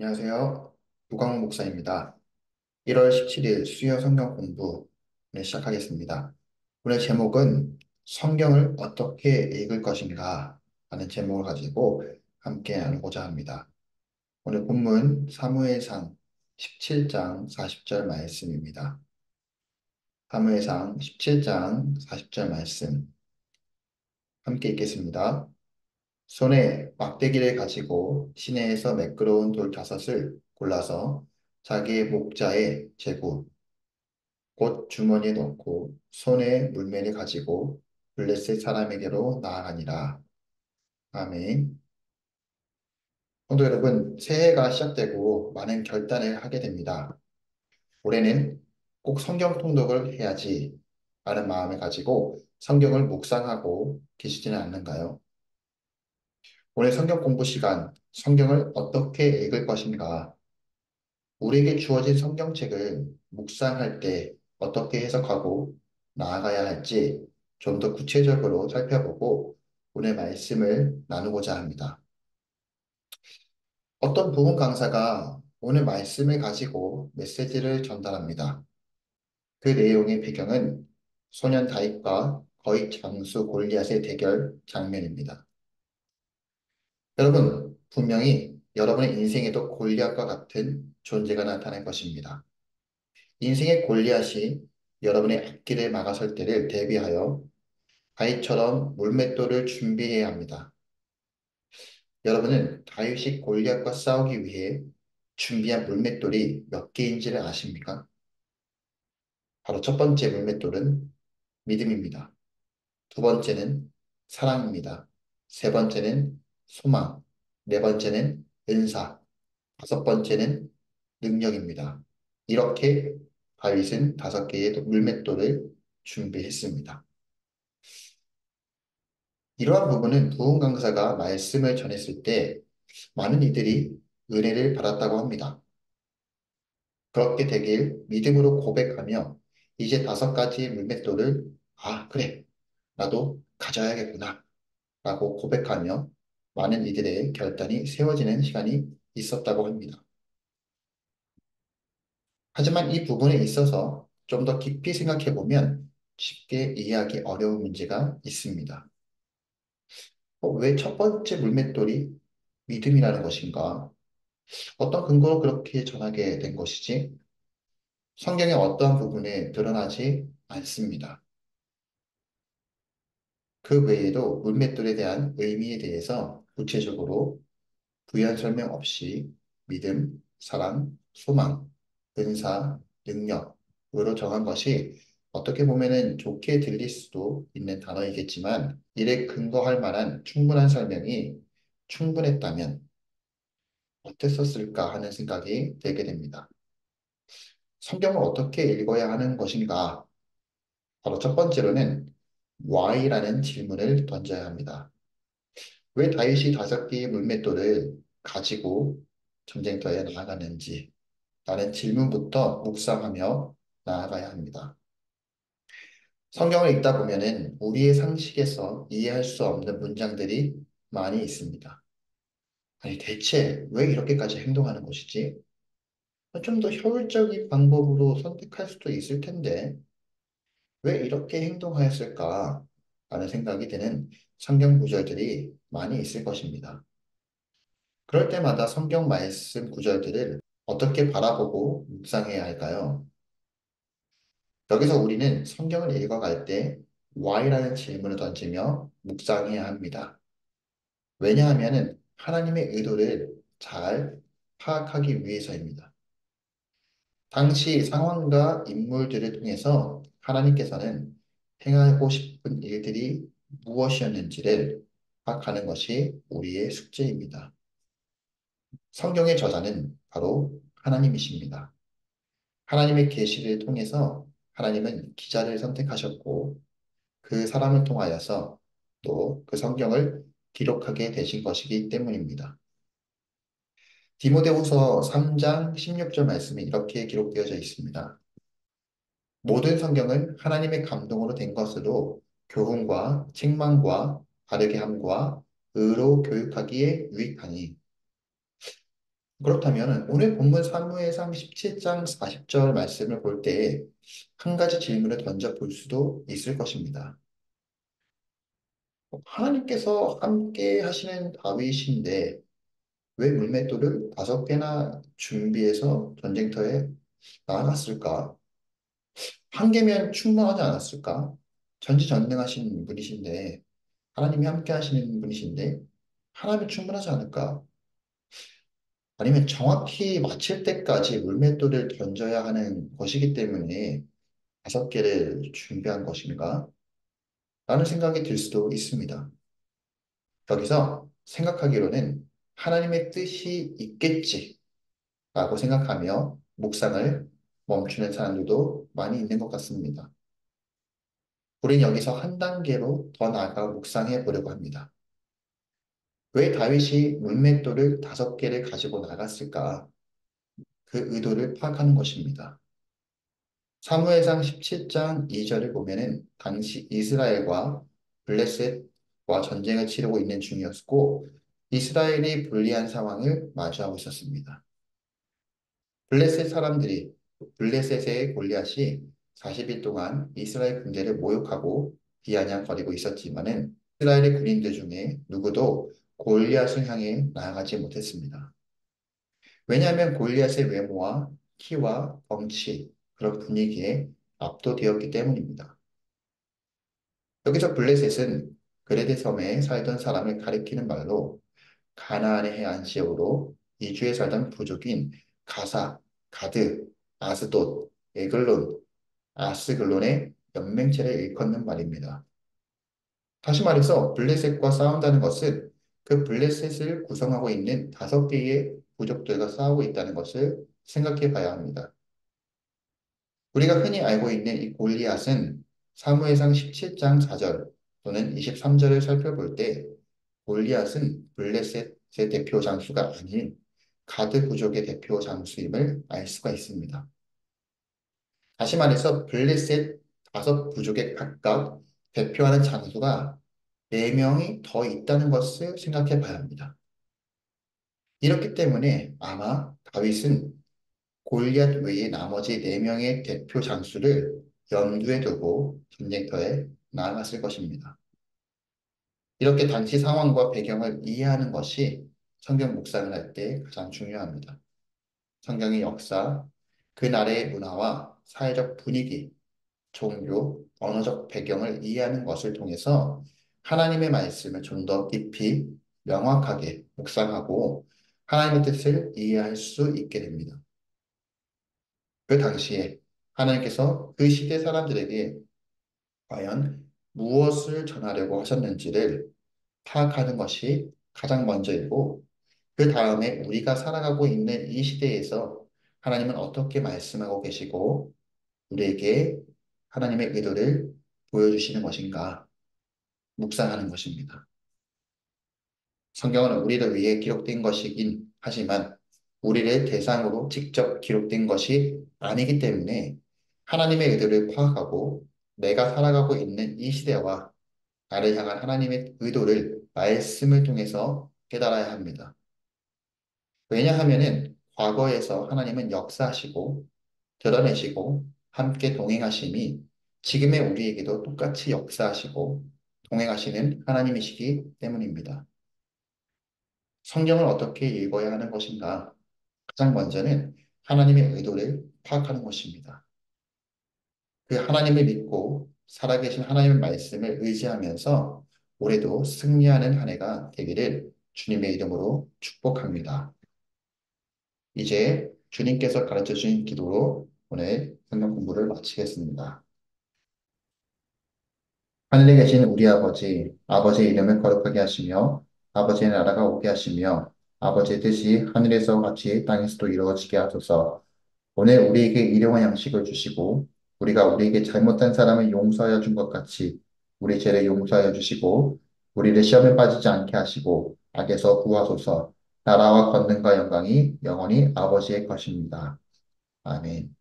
안녕하세요. 무광 목사입니다. 1월 17일 수요 성경 공부 오늘 시작하겠습니다. 오늘 제목은 성경을 어떻게 읽을 것인가 하는 제목을 가지고 함께 나누고자 합니다. 오늘 본문 사무엘상 17장 40절 말씀입니다. 사무엘상 17장 40절 말씀 함께 읽겠습니다. 손에 막대기를 가지고 시내에서 매끄러운 돌 5을 골라서 자기의 목자에 재고 곧 주머니에 넣고 손에 물매를 가지고 블레셋 사람에게로 나아가니라. 아멘. 성도 여러분, 새해가 시작되고 많은 결단을 하게 됩니다. 올해는 꼭 성경 통독을 해야지 라는 마음을 가지고 성경을 묵상하고 계시지는 않는가요? 오늘 성경 공부 시간, 성경을 어떻게 읽을 것인가? 우리에게 주어진 성경책을 묵상할 때 어떻게 해석하고 나아가야 할지 좀 더 구체적으로 살펴보고 오늘 말씀을 나누고자 합니다. 어떤 부분 강사가 오늘 말씀을 가지고 메시지를 전달합니다. 그 내용의 배경은 소년 다윗과 거짓 장수 골리앗의 대결 장면입니다. 여러분, 분명히 여러분의 인생에도 골리앗과 같은 존재가 나타날 것입니다. 인생의 골리앗이 여러분의 앞길을 막아설 때를 대비하여 다윗처럼 물맷돌을 준비해야 합니다. 여러분은 다윗이 골리앗과 싸우기 위해 준비한 물맷돌이 몇 개인지를 아십니까? 바로 첫 번째 물맷돌은 믿음입니다. 두 번째는 사랑입니다. 세 번째는 소망, 네 번째는 은사, 다섯 번째는 능력입니다. 이렇게 다윗은 5개의 물맷돌을 준비했습니다. 이러한 부분은 부흥 강사가 말씀을 전했을 때 많은 이들이 은혜를 받았다고 합니다. 그렇게 되길 믿음으로 고백하며 이제 5가지 물맷돌을 그래, 나도 가져야겠구나 라고 고백하며 많은 이들의 결단이 세워지는 시간이 있었다고 합니다. 하지만 이 부분에 있어서 좀 더 깊이 생각해 보면 쉽게 이해하기 어려운 문제가 있습니다. 왜 첫 번째 물맷돌이 믿음이라는 것인가? 어떤 근거로 그렇게 전하게 된 것이지? 성경의 어떠한 부분에 드러나지 않습니다. 그 외에도 물맷돌에 대한 의미에 대해서 구체적으로 부연 설명 없이 믿음, 사랑, 소망, 은사, 능력으로 정한 것이 어떻게 보면은 좋게 들릴 수도 있는 단어이겠지만 이에 근거할 만한 충분한 설명이 충분했다면 어땠었을까 하는 생각이 들게 됩니다. 성경을 어떻게 읽어야 하는 것인가? 바로 첫 번째로는 why라는 질문을 던져야 합니다. 왜 다윗이 5개의 물맷돌을 가지고 전쟁터에 나아갔는지 라는 질문부터 묵상하며 나아가야 합니다. 성경을 읽다 보면은 우리의 상식에서 이해할 수 없는 문장들이 많이 있습니다. 아니, 대체 왜 이렇게까지 행동하는 것이지? 좀 더 효율적인 방법으로 선택할 수도 있을 텐데, 왜 이렇게 행동하였을까? 라는 생각이 드는 성경 구절들이 많이 있을 것입니다. 그럴 때마다 성경 말씀 구절들을 어떻게 바라보고 묵상해야 할까요? 여기서 우리는 성경을 읽어갈 때 why라는 질문을 던지며 묵상해야 합니다. 왜냐하면 하나님의 의도를 잘 파악하기 위해서입니다. 당시 상황과 인물들을 통해서 하나님께서는 행하고 싶은 일들이 무엇이었는지를 파악하는 것이 우리의 숙제입니다. 성경의 저자는 바로 하나님이십니다. 하나님의 계시를 통해서 하나님은 기자를 선택하셨고 그 사람을 통하여서 또 그 성경을 기록하게 되신 것이기 때문입니다. 디모데후서 3장 16절 말씀이 이렇게 기록되어져 있습니다. 모든 성경은 하나님의 감동으로 된 것으로 교훈과 책망과 바르게 함과 의로 교육하기에 유익하니 그렇다면 오늘 본문 사무엘상 17장 40절 말씀을 볼 때 한 가지 질문을 던져 볼 수도 있을 것입니다. 하나님께서 함께 하시는 다윗인데 왜 물맷돌을 5개나 준비해서 전쟁터에 나아갔을까? 한 개면 충분하지 않았을까? 전지전능하신 분이신데 하나님이 함께 하시는 분이신데 하나면 충분하지 않을까? 아니면 정확히 맞힐 때까지 물맷돌을 던져야 하는 것이기 때문에 5개를 준비한 것인가? 라는 생각이 들 수도 있습니다. 여기서 생각하기로는 하나님의 뜻이 있겠지라고 생각하며 묵상을 멈추는 사람들도 많이 있는 것 같습니다. 우린 여기서 한 단계로 더 나아가 묵상해 보려고 합니다. 왜 다윗이 물맷돌을 5개를 가지고 나갔을까? 그 의도를 파악하는 것입니다. 사무엘상 17장 2절을 보면은 당시 이스라엘과 블레셋과 전쟁을 치르고 있는 중이었고 이스라엘이 불리한 상황을 마주하고 있었습니다. 블레셋 사람들이 블레셋의 골리앗이 40일 동안 이스라엘 군대를 모욕하고 비아냥거리고 있었지만은 이스라엘의 군인들 중에 누구도 골리앗을 향해 나아가지 못했습니다. 왜냐하면 골리앗의 외모와 키와 덩치, 그런 분위기에 압도되었기 때문입니다. 여기서 블레셋은 그레데 섬에 살던 사람을 가리키는 말로 가나안의 해안 지역으로 이주해 살던 부족인 가사, 가드, 아스돗, 에글론, 아스글론의 연맹체를 일컫는 말입니다. 다시 말해서 블레셋과 싸운다는 것은 그 블레셋을 구성하고 있는 5개의 부족들과 싸우고 있다는 것을 생각해 봐야 합니다. 우리가 흔히 알고 있는 이 골리앗은 사무엘상 17장 4절 또는 23절을 살펴볼 때 골리앗은 블레셋의 대표 장수가 아닌 가드 부족의 대표 장수임을 알 수가 있습니다. 다시 말해서 블레셋 5부족의 각각 대표하는 장수가 4명이 더 있다는 것을 생각해 봐야 합니다. 이렇기 때문에 아마 다윗은 골리앗 외에 나머지 4명의 대표 장수를 염두에 두고 전쟁터에 나아갔을 것입니다. 이렇게 당시 상황과 배경을 이해하는 것이 성경 묵상을 할 때 가장 중요합니다. 성경의 역사, 그 나라의 문화와 사회적 분위기, 종교, 언어적 배경을 이해하는 것을 통해서 하나님의 말씀을 좀 더 깊이 명확하게 묵상하고 하나님의 뜻을 이해할 수 있게 됩니다. 그 당시에 하나님께서 그 시대 사람들에게 과연 무엇을 전하려고 하셨는지를 파악하는 것이 가장 먼저이고, 그 다음에 우리가 살아가고 있는 이 시대에서 하나님은 어떻게 말씀하고 계시고, 우리에게 하나님의 의도를 보여주시는 것인가 묵상하는 것입니다. 성경은 우리를 위해 기록된 것이긴 하지만 우리를 대상으로 직접 기록된 것이 아니기 때문에 하나님의 의도를 파악하고 내가 살아가고 있는 이 시대와 나를 향한 하나님의 의도를 말씀을 통해서 깨달아야 합니다. 왜냐하면은 과거에서 하나님은 역사하시고 드러내시고 함께 동행하심이 지금의 우리에게도 똑같이 역사하시고 동행하시는 하나님이시기 때문입니다. 성경을 어떻게 읽어야 하는 것인가? 가장 먼저는 하나님의 의도를 파악하는 것입니다. 그 하나님을 믿고 살아계신 하나님의 말씀을 의지하면서 올해도 승리하는 한 해가 되기를 주님의 이름으로 축복합니다. 이제 주님께서 가르쳐 주신 기도로 오늘 성경 공부를 마치겠습니다. 하늘에 계신 우리 아버지, 아버지의 이름을 거룩하게 하시며 아버지의 나라가 오게 하시며 아버지의 뜻이 하늘에서 같이 땅에서도 이루어지게 하소서. 오늘 우리에게 일용할 양식을 주시고 우리가 우리에게 잘못한 사람을 용서하여 준 것 같이 우리 죄를 용서하여 주시고 우리를 시험에 빠지지 않게 하시고 악에서 구하소서. 나라와 권능과 영광이 영원히 아버지의 것입니다. 아멘.